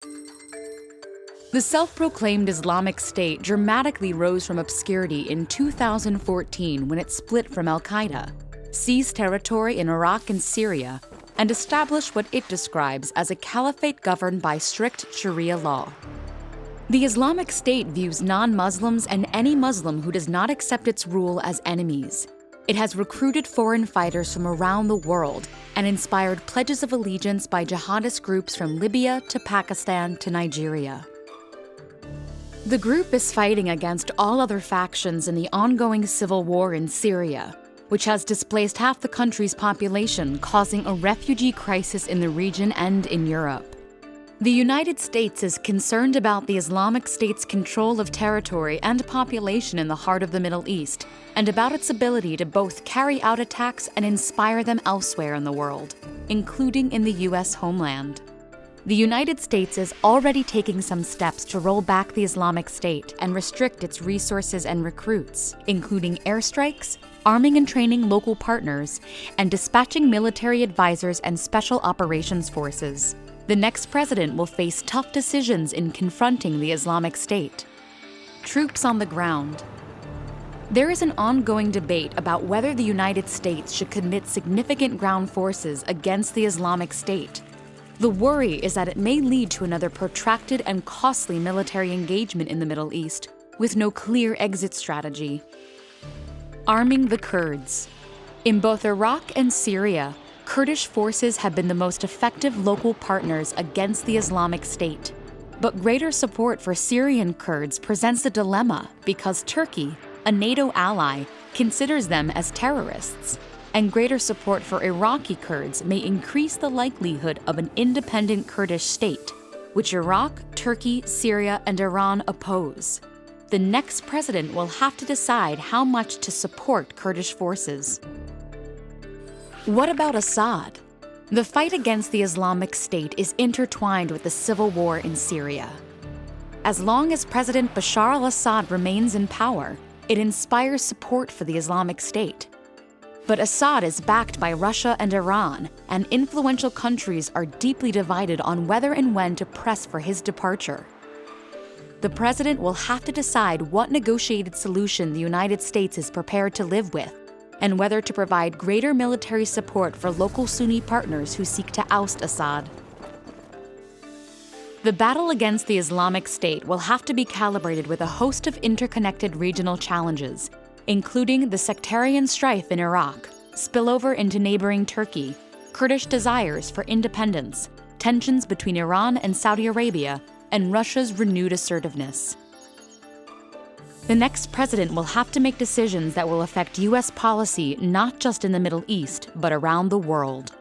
The self-proclaimed Islamic State dramatically rose from obscurity in 2014 when it split from al-Qaeda, seized territory in Iraq and Syria, and established what it describes as a caliphate governed by strict Sharia law. The Islamic State views non-Muslims and any Muslim who does not accept its rule as enemies. It has recruited foreign fighters from around the world and inspired pledges of allegiance by jihadist groups from Libya to Pakistan to Nigeria. The group is fighting against all other factions in the ongoing civil war in Syria, which has displaced half the country's population, causing a refugee crisis in the region and in Europe. The United States is concerned about the Islamic State's control of territory and population in the heart of the Middle East, and about its ability to both carry out attacks and inspire them elsewhere in the world, including in the U.S. homeland. The United States is already taking some steps to roll back the Islamic State and restrict its resources and recruits, including airstrikes, arming and training local partners, and dispatching military advisors and special operations forces. The next president will face tough decisions in confronting the Islamic State. Troops on the ground. There is an ongoing debate about whether the United States should commit significant ground forces against the Islamic State. The worry is that it may lead to another protracted and costly military engagement in the Middle East, with no clear exit strategy. Arming the Kurds. In both Iraq and Syria, Kurdish forces have been the most effective local partners against the Islamic State. But greater support for Syrian Kurds presents a dilemma because Turkey, a NATO ally, considers them as terrorists. And greater support for Iraqi Kurds may increase the likelihood of an independent Kurdish state, which Iraq, Turkey, Syria, and Iran oppose. The next president will have to decide how much to support Kurdish forces. What about Assad? The fight against the Islamic State is intertwined with the civil war in Syria. As long as President Bashar al-Assad remains in power, it inspires support for the Islamic State. But Assad is backed by Russia and Iran, and influential countries are deeply divided on whether and when to press for his departure. The president will have to decide what negotiated solution the United States is prepared to live with, and whether to provide greater military support for local Sunni partners who seek to oust Assad. The battle against the Islamic State will have to be calibrated with a host of interconnected regional challenges, including the sectarian strife in Iraq, spillover into neighboring Turkey, Kurdish desires for independence, tensions between Iran and Saudi Arabia, and Russia's renewed assertiveness. The next president will have to make decisions that will affect U.S. policy not just in the Middle East, but around the world.